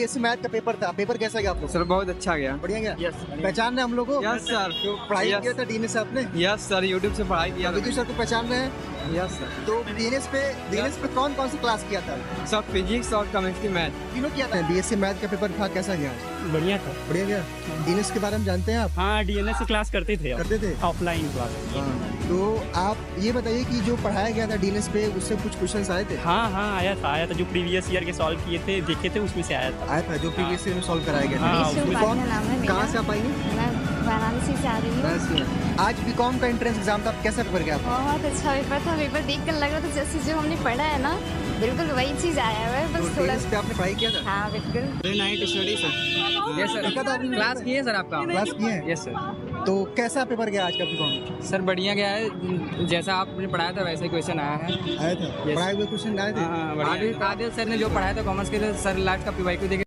BSc math का paper था, paper कैसा गया आपको? सर बहुत अच्छा गया। बढ़िया गया। यस पहचान रहे हम लोग को? Yes sir. तो पढ़ाई किया था डीएनएस से आपने? यस सर, यूट्यूब से पढ़ाई किया। विजय सर को पहचान रहे हैं? Yes sir. तो डीएनएस पे कौन कौन सी क्लास किया था? सब फिजिक्स और केमिस्ट्री मैथ तीनों किया था। बीएससी मैथ का पेपर था, कैसा गया? बढ़िया था। बढ़िया गया। डीएनएस के बारे में जानते हैं आप? हाँ, डीएनएस की क्लास करते थे। करते थे ऑफलाइन क्लास। तो आप ये बताइए कि जो पढ़ाया गया था डीएनएस पे, उससे कुछ क्वेश्चंस आए थे? हाँ आया था जो प्रीवियस ईयर के सॉल्व किए थे, देखे थे, उसमें से आया था जो प्रीवियस ईयर में सॉल्व कराया गया हाँ, था। उसमें कहाँ से आप आई हैं? मैं वाराणसी से आ रही हूँ। आज बीकॉम का एंट्रेंस एग्जाम था, कैसा पेपर गया? बहुत अच्छा पेपर था। पेपर देख कर लग रहा था जैसे जो हमने पढ़ा है ना, बिल्कुल वही चीज आया हुआ है, बस थोड़ा। पे आपने पढ़ाई किया था? हाँ बिल्कुल। Night study sir. Yes sir, class किए सर आपका? क्लास किए हैं? Yes sir. तो कैसा पेपर गया आज का बीकॉम? सर बढ़िया गया है, जैसा आपने पढ़ाया था वैसे ही क्वेश्चन आया है। आया था? पढ़ाए हुए क्वेश्चन आए थे? हाँ, आदिल सर ने जो पढ़ाया था कॉमर्स के लिए, सर लास्ट का पीवाईक्यू देखे।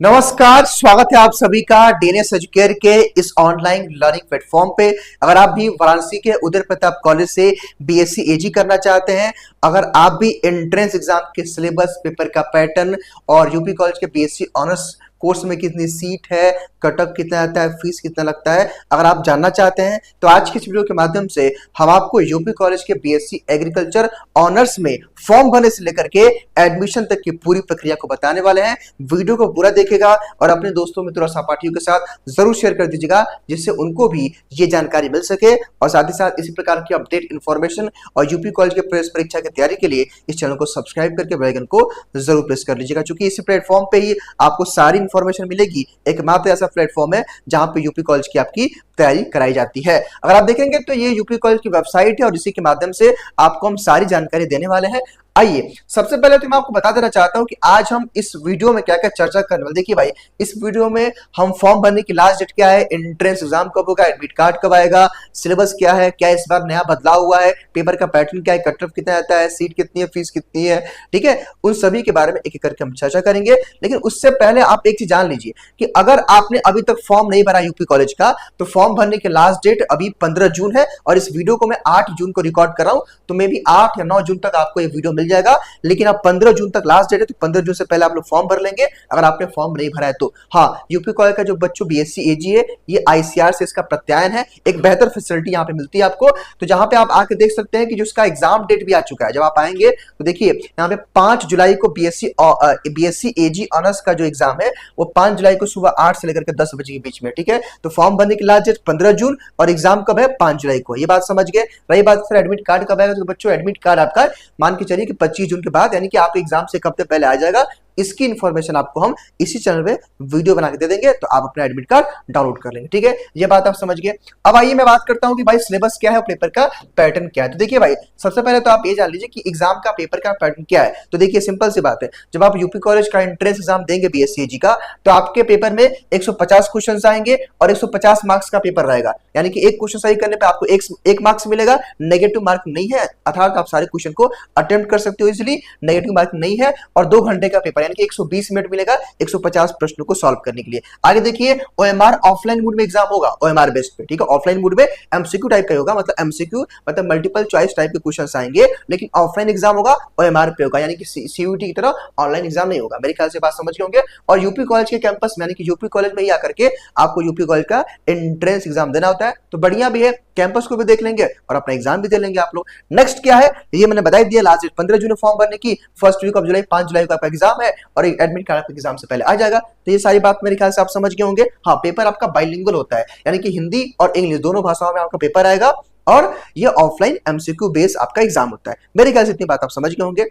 नमस्कार, स्वागत है आप सभी का डीएनएस एजुकेयर के इस ऑनलाइन लर्निंग प्लेटफॉर्म पे। अगर आप भी वाराणसी के उदय प्रताप कॉलेज से बीएससी एजी करना चाहते हैं, अगर आप भी एंट्रेंस एग्जाम के सिलेबस, पेपर का पैटर्न और यूपी कॉलेज के बीएससी ऑनर्स कोर्स में कितनी सीट है, कटअप कितना आता है, फीस कितना लगता है, अगर आप जानना चाहते हैं तो आज की इस वीडियो के माध्यम से हम आपको यूपी कॉलेज के बीएससी एग्रीकल्चर ऑनर्स में फॉर्म भरने से लेकर के एडमिशन तक की पूरी प्रक्रिया को बताने वाले हैं। वीडियो को पूरा देखेगा और अपने दोस्तों, मित्रों, सहपाठियों के साथ जरूर शेयर कर दीजिएगा, जिससे उनको भी ये जानकारी मिल सके। और साथ ही साथ इसी प्रकार की अपडेट इन्फॉर्मेशन और यूपी कॉलेज के प्रवेश परीक्षा की तैयारी के लिए इस चैनल को सब्सक्राइब करके बेल आइकन को जरूर प्रेस कर लीजिएगा, क्योंकि इसी प्लेटफॉर्म पे ही आपको सारी इन्फॉर्मेशन मिलेगी। एकमात्र ऐसा प्लेटफॉर्म है जहां पे यूपी कॉलेज की आपकी तैयारी कराई जाती है। अगर आप देखेंगे तो ये यूपी कॉलेज की वेबसाइट है और इसी के माध्यम से आपको हम सारी जानकारी देने वाले हैं। आइए, सबसे पहले तो मैं आपको बता देना चाहता हूं कि आज हम इस वीडियो में क्या क्या चर्चा करने वाले। देखिए भाई, इस वीडियो में हम फॉर्म भरने की लास्ट डेट क्या है, एंट्रेंस एग्जाम कब होगा, एडमिट कार्ड कब आएगा, सिलेबस क्या है, क्या इस बार नया बदलाव हुआ है, पेपर का पैटर्न क्या है, कट ऑफ कितना आता है, सीट कितनी है, फीस कितनी है, ठीक है, उन सभी के बारे में एक एक करके हम चर्चा करेंगे। लेकिन उससे पहले आप एक चीज जान लीजिए कि अगर आपने अभी तक फॉर्म नहीं भरा यूपी कॉलेज का, तो फॉर्म भरने की लास्ट डेट अभी 15 जून है और इस वीडियो को मैं 8 जून को रिकॉर्ड कर रहा हूं, तो मे भी 8 या 9 जून तक आपको ये वीडियो मिल जाएगा। लेकिन अब 15 जून तक लास्ट डेट है, तो 15 जून से पहले आप लोग फॉर्म भर लेंगे अगर आपने फॉर्म नहीं भरा है तो। हाँ, यूपी कॉलेज का जो बच्चों बीएससी एजी है, ये आईसीआर से इसका प्रत्यायन है। एक बेहतर फैसिलिटी यहाँ पे मिलती है आपको, तो जहां पे आप आके देख सकते हैं कि जो इसका एग्जाम डेट भी आ चुका है। जब आप आएंगे तो देखिए यहाँ पे 5 जुलाई को बीएससी एजी ऑनर्स का जो एग्जाम है वो 5 जुलाई को सुबह 8 से लेकर के 10 बजे के बीच में, ठीक है। तो फॉर्म भरने की लास्ट डेट 15 जून और एग्जाम कब है, 5 जुलाई को। ये बात समझ गए। रही बात फिर एडमिट कार्ड कब आएगा, तो बच्चों एडमिट कार्ड आपका मान के चलिए कि 25 जून के बाद, यानी कि आपके एग्जाम से एक हफ्ते पहले आ जाएगा। इसकी इंफॉर्मेशन आपको हम इसी चैनल पे वीडियो बना के दे देंगे, तो आप अपना एडमिट कार्ड डाउनलोड कर लेंगे, ठीक है। ये बात आप समझ गए। अब आइए मैं बात करता हूं कि भाई सिलेबस क्या है और पेपर का पैटर्न क्या है। तो देखिए भाई, सबसे पहले तो आप ये जान लीजिए कि एग्जाम का पेपर का पैटर्न क्या है। तो देखिए सिंपल सी बात है, जब आप यूपी कॉलेज का एंट्रेंस एग्जाम देंगे बीएससी एजी का, तो आपके पेपर में 150 क्वेश्चन आएंगे और 150 मार्क्स का पेपर रहेगा, यानी कि एक क्वेश्चन सही करने पर आपको एक मार्क्स मिलेगा। नेगेटिव मार्क नहीं है, अर्थात आप सारे क्वेश्चन को अटेम्प्ट कर सकते हो इजिली, नेगेटिव मार्क नहीं है। और 2 घंटे का पेपर, यानी कि 120 मिनट मिलेगा 150 प्रश्नों को सॉल्व करने के लिए। आगे देखिए, ओएमआर ऑफलाइन मोड में एग्जाम होगा, ओएमआर बेस्ड पे, ठीक है। ऑफलाइन मोड में एमसीक्यू टाइप का होगा, मतलब एमसीक्यू मतलब मल्टीपल चॉइस टाइप के क्वेश्चंस आएंगे, लेकिन ऑफलाइन एग्जाम होगा, ओएमआर पे होगा, यानी कि सीयूईटी की तरह ऑनलाइन एग्जाम नहीं होगा। मेरे ख्याल से बात समझ गए होंगे। और यूपी कॉलेज के कैंपस में, यानी कि यूपी कॉलेज में ही आकर के आपको यूपी कॉलेज का एंट्रेंस एग्जाम देना होता है, तो बढ़िया भी है, कैंपस को भी देख लेंगे और अपना एग्जाम भी दे लेंगे आप लोग। नेक्स्ट क्या है, ये मैंने बता दिया, लास्ट डेट 15 जून फॉर्म भरने की, फर्स्ट वीक ऑफ जुलाई, 5 जुलाई का आपका एग्जाम है और एडमिट कार्ड आपके एग्जाम से पहले आ जाएगा। तो ये सारी बात मेरे ख्याल से आप समझ गए होंगे। हाँ, पेपर आपका बाइलिंगुअल होता है, यानी कि हिंदी और इंग्लिश दोनों भाषाओं में आपका पेपर आएगा और ये ऑफलाइन एमसीक्यू बेस आपका एग्जाम होता है। मेरे ख्याल से इतनी बात आप समझ गए होंगे,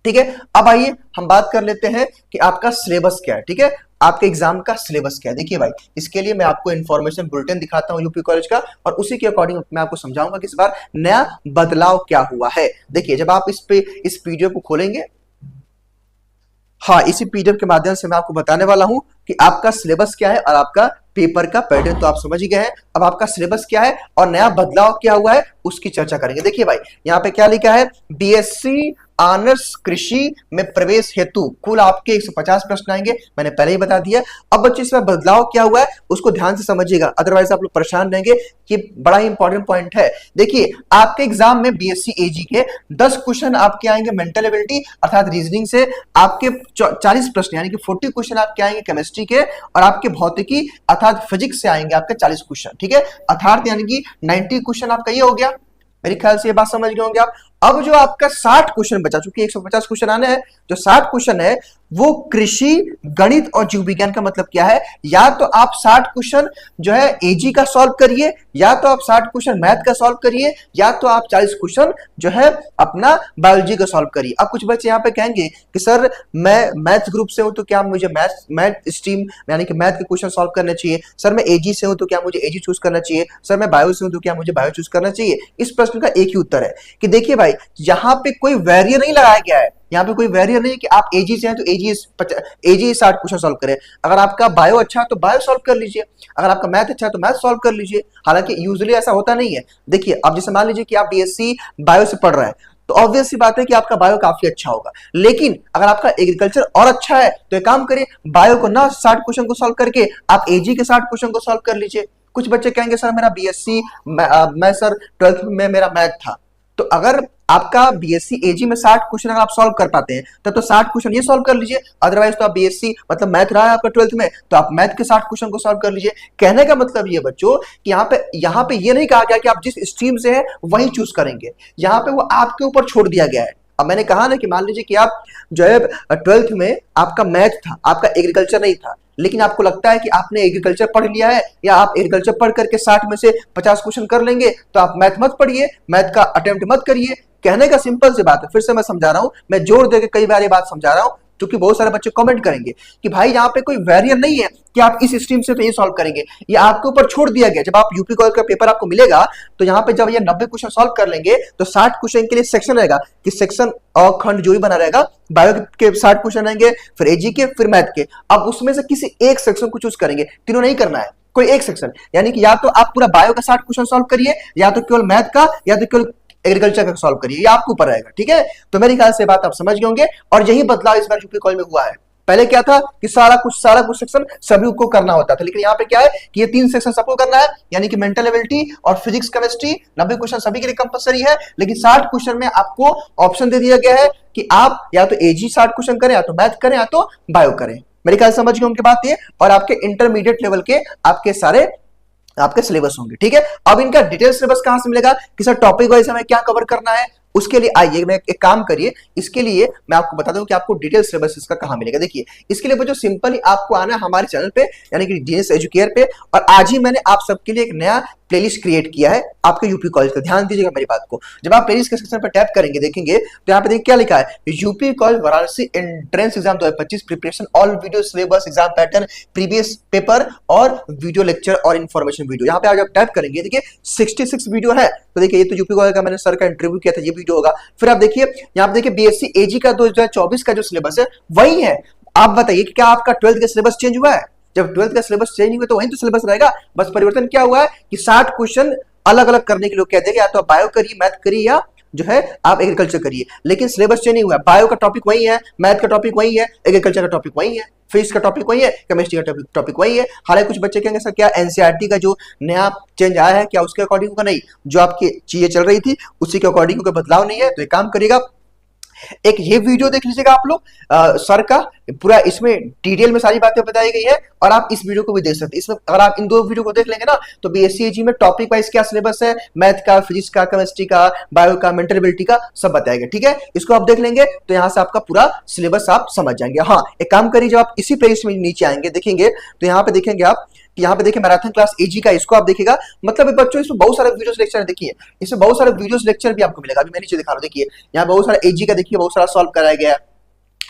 ठीक है। अब आइए हम बात कर लेते हैं कि आपका सिलेबस क्या है, ठीक है। आपके एग्जाम का सिलेबस क्या है। देखिए भाई, इसके लिए मैं आपको इंफॉर्मेशन बुलेटिन दिखाता हूं यूपी कॉलेज का, और उसी के अकॉर्डिंग मैं आपको समझाऊंगा कि इस बार नया बदलाव क्या हुआ है। देखिए, जब आप इस पीडीएफ को खोलेंगे, हाँ, इसी पीडीएफ के माध्यम से मैं आपको बताने वाला हूं कि आपका सिलेबस क्या है और आपका पेपर का पैटर्न तो आप समझ ही गए हैं। अब आपका सिलेबस क्या है और नया बदलाव क्या हुआ है उसकी चर्चा करेंगे। देखिए भाई, यहाँ पे क्या लिखा है, बीएससी ऑनर्स कृषि में प्रवेश हेतु कुल आपके 150 प्रश्न आएंगे, मैंने पहले ही बता दिया। अब बच्चों इसमें बदलाव क्या हुआ है उसको ध्यान से समझिएगा, अदरवाइज आप लोग परेशान रहेंगे। कि बड़ा ही इंपॉर्टेंट पॉइंट है। देखिए आपके एग्जाम में बीएससी एजी के 10 क्वेश्चन आपके आएंगे मेंटल एबिलिटी अर्थात रीजनिंग से, आपके 40 प्रश्न यानी कि 40 क्वेश्चन आपके आएंगे केमिस्ट्री के, और आपके भौतिकी अर्थात फिजिक्स से आएंगे आपके 40 क्वेश्चन, ठीक है, अर्थात यानी कि 90 क्वेश्चन आपका ये हो गया। मेरे ख्याल से ये बात समझ गए होंगे आप। अब जो आपका 60 क्वेश्चन बचा, चूंकि 150 क्वेश्चन आने हैं, जो 60 क्वेश्चन है वो कृषि, गणित और जीव विज्ञान का मतलब क्या है, या तो आप 60 क्वेश्चन जो है एजी का सॉल्व करिए, या तो आप 60 क्वेश्चन मैथ का सॉल्व करिए, या तो आप 40 क्वेश्चन जो है अपना बायोलॉजी का सॉल्व करिए। अब कुछ बच्चे यहाँ पे कहेंगे कि सर मैं मैथ ग्रुप से हूं तो क्या मुझे मैथ स्ट्रीम यानी कि मैथ के क्वेश्चन सॉल्व करने चाहिए, सर मैं एजी से हूं तो क्या मुझे एजी चूज करना चाहिए, सर मैं बायो से हूं तो क्या मुझे बायो चूज करना चाहिए। इस प्रश्न का एक ही उत्तर है कि देखिए भाई यहाँ पे कोई वैरियर नहीं लगाया गया है, यहाँ पे कोई वैरियर नहीं है कि आप एजी से हैं तो एजी 60 क्वेश्चन सॉल्व करें। अगर आपका बायो अच्छा है तो बायो सॉल्व कर लीजिए, अगर आपका मैथ अच्छा है तो मैथ सॉल्व कर लीजिए। हालांकि यूजुअली ऐसा होता नहीं है। देखिए अब जैसे मान लीजिए कि आप बीएससी बायो से पढ़ रहे हैं तो ऑब्वियस सी बात है कि आपका बायो काफी अच्छा होगा, लेकिन अगर आपका एग्रीकल्चर और अच्छा है तो एक काम करिए बायो को ना 60 क्वेश्चन को सॉल्व करके आप एजी के 60 क्वेश्चन को सॉल्व कर लीजिए। कुछ बच्चे कहेंगे सर मेरा बीएससी मैं सर 12th में मेरा मैथ था, तो अगर आपका बीएससी एजी में 60 क्वेश्चन अगर आप सॉल्व कर पाते हैं तब तो 60 क्वेश्चन ये सॉल्व कर लीजिए, अदरवाइज तो आप बीएससी मतलब मैथ रहा है आपका 12th में तो आप मैथ के 60 क्वेश्चन को सॉल्व कर लीजिए। कहने का मतलब ये बच्चों कि यहाँ पे ये नहीं कहा गया कि आप जिस स्ट्रीम से है वही चूज करेंगे, यहाँ पे वो आपके ऊपर छोड़ दिया गया है। अब मैंने कहा ना कि मान लीजिए कि आप जो है 12th में आपका मैथ था, आपका एग्रीकल्चर नहीं था, लेकिन आपको लगता है कि आपने एग्रीकल्चर पढ़ लिया है या आप एग्रीकल्चर पढ़ करके 60 में से 50 क्वेश्चन कर लेंगे, तो आप मैथ मत पढ़िए, मैथ का अटेम्प्ट मत करिए। कहने का सिंपल सी बात है, फिर से मैं समझा रहा हूं, मैं जोर देकर कई बार ये बात समझा रहा हूं क्योंकि बहुत सारे बच्चे कमेंट करेंगे कि भाई यहाँ पे कोई वैरियर नहीं है कि आप इस स्ट्रीम से तो ये सॉल्व करेंगे, ये आपके ऊपर छोड़ दिया गया। जब आप यूपी कॉलेज का पेपर आपको मिलेगा तो यहाँ पे जब ये 90 क्वेश्चन सॉल्व कर लेंगे तो 60 क्वेश्चन के लिए सेक्शन रहेगा कि सेक्शन और खंड जो भी बना रहेगा, बायो के 60 क्वेश्चन आएंगे, फिर एजी के, फिर मैथ के। अब उसमें से किसी एक सेक्शन को चूज करेंगे, तीनों नहीं करना है, कोई एक सेक्शन, यानी कि या तो आप पूरा बायो का 60 क्वेश्चन सॉल्व करिए, या तो केवल मैथ का, या तो केवल एग्रीकल्चर का सॉल्व करिए, ये आपके ऊपर रहेगा, ठीक है। तो मेरे ख्याल से बात आप समझ गए होंगे, और यही बदलाव इस बार यूपी कॉलेज में हुआ है। पहले क्या था कि सारा कुछ सेक्शन सभी को करना होता था, लेकिन यहाँ पे क्या है कि ये 3 सेक्शन सबको करना है, यानी कि मेंटल एबिलिटी और फिजिक्स केमिस्ट्री 90 क्वेश्चन सभी के लिए कंपलसरी है, लेकिन 60 क्वेश्चन में आपको ऑप्शन दे दिया गया है कि आप या तो एजी 60 क्वेश्चन करें, या तो मैथ करें, या तो बायो करें। मेरे ख्याल समझ गए उनकी बात ये, और आपके इंटरमीडिएट लेवल के आपके सारे आपके सिलेबस होंगे, ठीक है। अब इनका डिटेल सिलेबस कहां से मिलेगा कि सर टॉपिक वाइज हमें क्या कवर करना है, उसके लिए आइए मैं एक काम करिए, इसके लिए मैं आपको बता दूं कि आपको डिटेल सिलेबस इसका कहां मिलेगा। देखिए इसके लिए बच्चों सिंपल ही आपको आना है हमारे चैनल पे यानी कि डीएनएस एजुकेयर पे, और आज ही मैंने आप सबके लिए एक नया प्लेलिस्ट क्रिएट किया है आपके यूपी कॉलेज का। ध्यान दीजिएगा मेरी बात को, जब आप प्लेलिस्ट के सेक्शन पर टैप करेंगे देखेंगे तो यहाँ पे देखिए क्या लिखा है, UP college Varanasi entrance exam 2025 preparation, all video syllabus, exam pattern, previous paper और वीडियो लेक्चर और इन्फॉर्मेशन वीडियो। यहाँ पे आप जब टैप करेंगे देखिए 66 वीडियो है। तो देखिए ये तो यूपी कॉलेज का मैंने सर का इंटरव्यू किया था, ये वीडियो होगा। फिर आप देखिए यहाँ पे देखिए बीएससी एजी का 2024 का जो सिलेबस है वही है। आप बताइए कि क्या आपका 12th का सिलेबस चेंज हुआ है? जब 12th का सिलेबस चेंज हुआ तो वही तो सिलेबस रहेगा, बस परिवर्तन क्या हुआ है कि 60 क्वेश्चन अलग अलग करने के लोग कहते हैं, या तो आप बायो करिए, मैथ करिए, या जो है आप एग्रीकल्चर करिए, लेकिन सिलेबस चेंज नहीं हुआ है। बायो का टॉपिक वही है, मैथ का टॉपिक वही है, एग्रीकल्चर का टॉपिक वही है, फिजिक्स का टॉपिक वही है, केमिस्ट्री का टॉपिक वही है। हालांकि कुछ बच्चे कहेंगे सर क्या एनसीईआरटी का जो नया चेंज आया है क्या उसके अकॉर्डिंग होगा? नहीं, जो आपकी चीजें चल रही थी उसी के अकॉर्डिंग कोई बदलाव नहीं है। तो एक काम करिएगा, एक ये वीडियो देख लीजिएगा आप लोग सर का, पूरा इसमें डिटेल में सारी बातें बताई गई है, और आप इस वीडियो को भी देख सकते हैं। इसमें अगर आप इन 2 वीडियो को देख लेंगे ना तो बीएससी एजी में टॉपिक वाइज क्या सिलेबस है, मैथ का, फिजिक्स का, केमिस्ट्री का, बायो का, मेंटल एबिलिटी का, सब बताएगा, ठीक है। इसको आप देख लेंगे तो यहाँ से आपका पूरा सिलेबस आप समझ जाएंगे। हाँ एक काम करिए, जब आप इसी प्लेलिस्ट में नीचे आएंगे देखेंगे तो यहाँ पे देखेंगे आप, यहाँ पे देखिए मैराथन क्लास एजी का, इसको आप देखिएगा, मतलब बच्चों इसमें बहुत सारे वीडियोस लेक्चर देखिए, इसमें बहुत सारे वीडियोस लेक्चर भी आपको मिलेगा। अभी मैं नीचे दिखा रहा हूँ, देखिए यहाँ बहुत सारा एजी का देखिए बहुत सारा सॉल्व कराया गया है।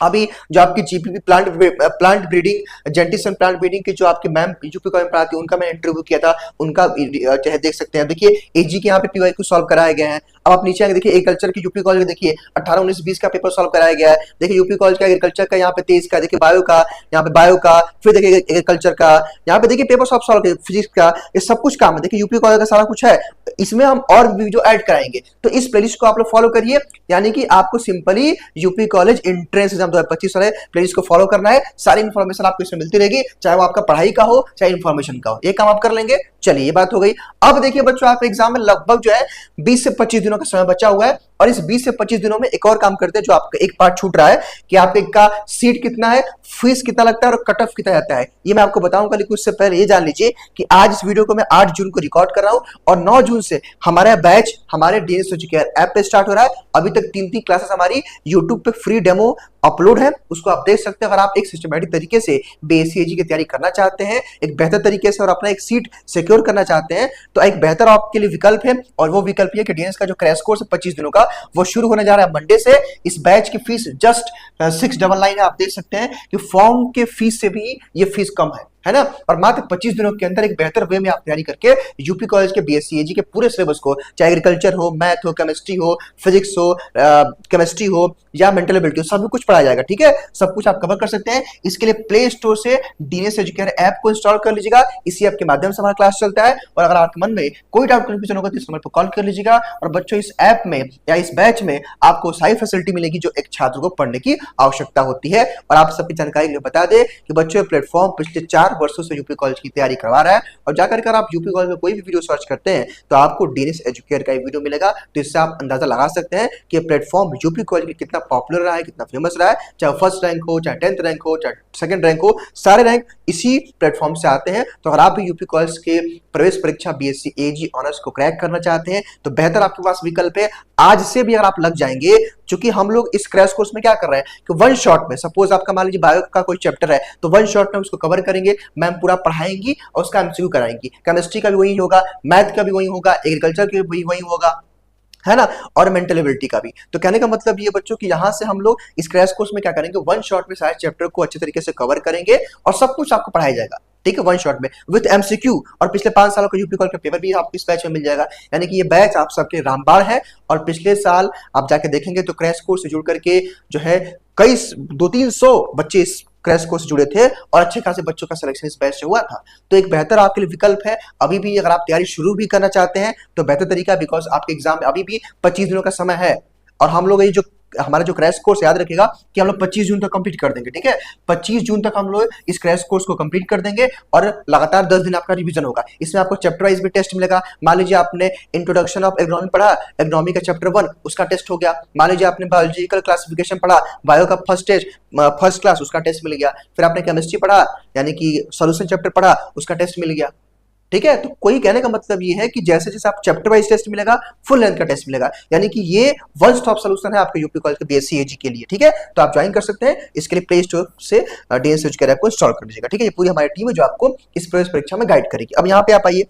अभी जो आपकी जीपीपी प्लांट ब्रीडिंग, जेंटिसन प्लांट ब्रीडिंग की जो आपके मैम यूपी कॉलेज में पढ़ाती है उनका मैं इंटरव्यू किया था, उनका चाहे देख सकते हैं। देखिए एजी के यहाँ पे पीवाईक्यू सॉल्व कराए गए हैं। अब आप नीचे आगे देखिए एग्रीकल्चर की यूपी कॉलेज देखिए 18, 19, 20 का पेपर सॉल्व कराया गया है। देखिए यूपी कॉलेज का एग्रीकल्चर का यहाँ पे 23 का, देखिए बायो का, यहाँ पे बायो का, फिर देखिए एग्रीकल्चर का, यहाँ पे देखिए पेपर सॉल्व फिजिक्स का, ये सब कुछ काम है। देखिए यूपी कॉलेज का सारा कुछ है, इसमें हम और वीडियो ऐड कराएंगे। तो इस प्लेलिस्ट को आप लोग फॉलो करिए, यानी कि आपको simply UP college entrance exam 2025 वाले प्लेलिस्ट को फॉलो करना है। सारी इन्फॉर्मेशन आपको इसमें मिलती रहेगी, चाहे वो आपका पढ़ाई का हो चाहे इन्फॉर्मेशन का हो, ये काम आप कर लेंगे। चलिए ये बात हो गई। अब देखिए बच्चों, आप एग्जाम में लगभग जो है 20 से 25 दिनों का समय बचा हुआ है, और इस 20 से 25 दिनों में एक और काम करते हैं जो आपका एक पार्ट छूट रहा है कि आपके का सीट कितना है, फीस कितना लगता है और कट ऑफ कितना जाता है, ये मैं आपको बताऊंगा। लेकिन उससे पहले ये जान लीजिए कि आज इस वीडियो को मैं 8 जून को रिकॉर्ड कर रहा हूं और 9 जून से हमारा बैच हमारे डीएनएस एजुकेयर ऐप पे स्टार्ट हो रहा है। अभी तक 3 क्लासेस हमारी यूट्यूब पे फ्री डेमो अपलोड है, उसको आप देख सकते हैं। अगर आप एक सिस्टमैटिक तरीके से बीएससी की तैयारी करना चाहते हैं, एक बेहतर तरीके से, और अपना एक सीट सिक्योर करना चाहते हैं, तो एक बेहतर आपके लिए विकल्प है, और वो विकल्प ये कि डीएनएस का जो क्रैश कोर्स है 25 दिनों का, वो शुरू होने जा रहा है मंडे से। इस बैच की फीस जस्ट 699 है। आप देख सकते हैं कि फॉर्म के फीस से भी ये फीस कम है ना, और मात्र 25 दिनों के अंदर एक बेहतर वे में आप तैयारी करके यूपी कॉलेज के बीएससी के पूरे सिलेबस को, चाहे एग्रीकल्चर हो, मैथ हो, केमिस्ट्री हो, फिजिक्स हो, केमिस्ट्री हो या मेंटल एबिलिटी हो, सब कुछ पढ़ाया जाएगा। ठीक है, सब कुछ आप कवर कर सकते हैं। इसके लिए प्ले स्टोर से डीएनएस एजुकेयर ऐप को इंस्टॉल कर लीजिएगा, इसी ऐप के माध्यम से हमारा क्लास चलता है। और अगर आपके मन में कोई डाउट कंफ्यूजन होगा तो इस नंबर पर कॉल कर लीजिएगा। और बच्चों, इस ऐप में या इस बैच में आपको सारी फैसिलिटी मिलेगी जो एक छात्र को पढ़ने की आवश्यकता होती है। और आप सबकी जानकारी के लिए बता दें कि बच्चों, प्लेटफॉर्म पिछले 4 वर्षों से यूपी कॉलेज की तैयारी करवा रहा है, और जाकर कर आप यूपी कॉलेज में कोई भी वीडियो सर्च करते हैं तो आपको डीएनएस एजुकेयर का वीडियो मिलेगा। तो इससे आप अंदाजा लगा सकते हैं कि प्लेटफॉर्म यूपी कॉलेज कितना पॉपुलर रहा है, कितना फेमस रहा है। चाहे फर्स्ट रैंक हो, चाहे 10th रैंक हो, चाहे सेकंड रैंक हो, सारे रैंक इसी प्लेटफॉर्म से आते हैं। तो अगर आप भी यूपी कॉलेज के प्रवेश परीक्षा बीएससी एजी ऑनर्स को क्रैक करना चाहते हैं तो बेहतर आपके पास विकल्प है। आज से भी अगर आप लग जाएंगे, क्योंकि हम लोग इस क्रैश कोर्स में क्या कर रहे हैं कि वन शॉट में, सपोज आपका मान लीजिए बायो का कोई चैप्टर है तो वन शॉट में उसको कवर करेंगे, मैम पूरा पढ़ाएंगी और उसका एमसीक्यू कराएंगी। केमिस्ट्री का भी वही होगा, मैथ का भी वही होगा, एग्रीकल्चर का भी वही होगा, है ना, और मेंटल एबिलिटी का भी। तो कहने का मतलब ये बच्चों कि यहां से हम लोग इस क्रैश कोर्स में क्या करेंगे, वन शॉट में सारे चैप्टर को अच्छे तरीके से कवर करेंगे और सब कुछ आपको पढ़ाया जाएगा। ठीक है, वन शॉट में विद एमसीक्यू, और पिछले 5 सालों का यूपी कॉलेज का पेपर भी आपको इस बैच में मिल जाएगा। यानी कि ये बैच आप सबके रामबाण है। और पिछले साल आप जाके देखेंगे तो क्रैश कोर्स से जुड़ करके जो है कई 200-300 बच्चे इस क्रैश कोर्स से जुड़े थे और अच्छे खासे बच्चों का सिलेक्शन इस बैच से हुआ था। तो एक बेहतर आपके लिए विकल्प है। अभी भी अगर आप तैयारी शुरू भी करना चाहते हैं तो बेहतर तरीका, बिकॉज आपके एग्जाम में अभी भी 25 दिनों का समय है, और हम लोग ये जो हमारा जो क्रैश कोर्स, याद रखिएगा कि हम लोग 25 जून तक कंप्लीट कर देंगे। ठीक है, 25 जून तक हम लोग इस क्रैश कोर्स को कंप्लीट कर देंगे और लगातार 10 दिन आपका रिवीजन होगा। इसमें आपको चैप्टर वाइज भी टेस्ट मिलेगा। मान लीजिए आपने इंट्रोडक्शन ऑफ एग्रोनॉमी पढ़ा, एग्रोनॉमी का चैप्टर 1 उसका टेस्ट हो गया। मान लीजिए आपने बायोलॉजिकल क्लासिफिकेशन पढ़ा, बायो का फर्स्ट क्लास उसका टेस्ट मिल गया। फिर आपने केमिस्ट्री पढ़ा, यानी कि सॉल्यूशन चैप्टर पढ़ा, उसका टेस्ट मिल गया। ठीक है, तो कोई कहने का मतलब ये है कि जैसे जैसे आप चैप्टर वाइज टेस्ट मिलेगा, फुल लेंथ का टेस्ट मिलेगा, यानी कि ये वन स्टॉप सॉल्यूशन है आपके यूपी कॉलेज के बीएससी एजी के लिए। ठीक है, तो आप ज्वाइन कर सकते हैं। इसके लिए प्ले स्टोर से डीएनएस एजुकेयर ऐप को इंस्टॉल कर लीजिएगा। ठीक है, ये पूरी हमारी टीम है जो आपको इस प्रवेश परीक्षा में गाइड करेगी। अब यहाँ पे आप आइए,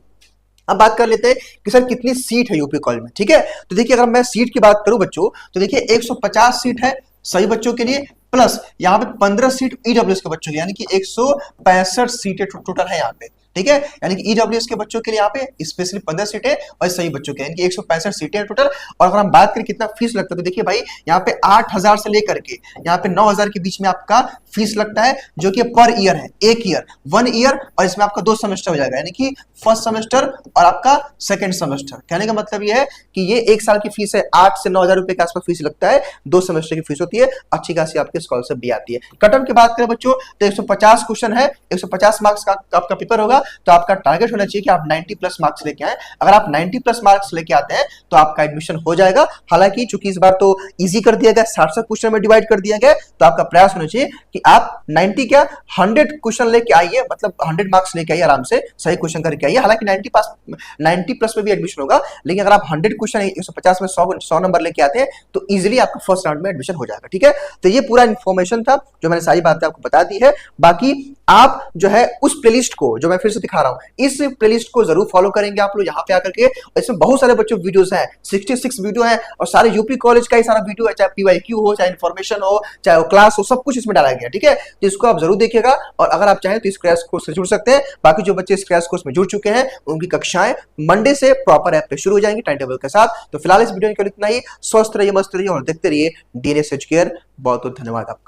अब बात कर लेते हैं कि सर कितनी सीट है यूपी कॉलेज में। ठीक है, तो देखिए अगर मैं सीट की बात करूं बच्चों, तो देखिए 150 सीट है सही बच्चों के लिए, प्लस यहाँ पे 15 सीट ईडब्ल्यूएस के बच्चों के, यानी कि 165 सीटें टोटल है यहाँ पे। ठीक है, यानी कि ईडब्ल्यूएस के बच्चों के लिए यहाँ पे स्पेशली 15 सीटें और सही बच्चों के, यानी कि 165 सीटें टोटल। और अगर हम बात करें कितना फीस लगता है तो देखिए भाई, यहाँ पे 8000 से लेकर के यहाँ पे 9000 के बीच में आपका फीस लगता है, जो कि पर ईयर है, 1 ईयर, और इसमें आपका 2 सेमेस्टर हो जाएगा, यानी कि फर्स्ट सेमेस्टर और आपका सेकेंड सेमेस्टर। कहने का मतलब ये है कि ये 1 साल की फीस है, 8 से 9000 रुपए के आसपास फीस लगता है, 2 सेमेस्टर की फीस होती है, अच्छी खासी आपके स्कॉलरशिप भी आती है। कट ऑफ की बात करें बच्चों तो 150 क्वेश्चन है, 150 मार्क्स का आपका पेपर होगा, तो आपका टारगेट होना चाहिए कि आप 90 प्लस मार्क्स लेके आए। अगर आप 90 प्लस मार्क्स लेके आते हैं तो आपका एडमिशन हो जाएगा। हालांकि चूंकि इस बार तो इजी कर दिया गया, 60 क्वेश्चन में डिवाइड कर दिया गया, तो आपका प्रयास होना चाहिए कि आप 90 क्या 100 क्वेश्चन लेके आइए, मतलब 100 मार्क्स लेके आइए, आराम से सही क्वेश्चन करके आइए। हालांकि 90 प्लस में भी एडमिशन होगा, लेकिन अगर आप 100 क्वेश्चन 150 में 100 नंबर लेके आते हैं तो इजीली आपका फर्स्ट राउंड में एडमिशन हो जाएगा। ठीक है, तो ये पूरा इन्फॉर्मेशन था जो मैंने सारी बातें आपको बता दी है। बाकी आप जो है उस प्लेलिस्ट को, जो मैं फिर से दिखा रहा हूं, इस प्लेलिस्ट को जरूर फॉलो करेंगे आप लोग यहाँ पे आकर के। इसमें बहुत सारे बच्चों वीडियोस हैं, 66 वीडियो हैं और सारे यूपी कॉलेज का ही सारा वीडियो है, चाहे पीवाईक्यू हो, चाहे इन्फॉर्मेशन हो, चाहे वो क्लास हो, सब कुछ इसमें डाला गया, ठीक है। तो इसको आप जरूर देखिएगा और अगर आप चाहें तो इस क्रैश कोर्स से जुड़ सकते हैं। बाकी जो बच्चे इस क्रैश कोर्स में जुड़ चुके हैं उनकी कक्षाएं मंडे से प्रॉपर ऐप पे शुरू हो जाएंगी टाइम टेबल के साथ। तो फिलहाल इस वीडियो में केवल इतना ही। स्वस्थ रहिए, मस्त रहिए और देखते रहिए डीएनएस एजुकेयर। बहुत बहुत धन्यवाद आपका।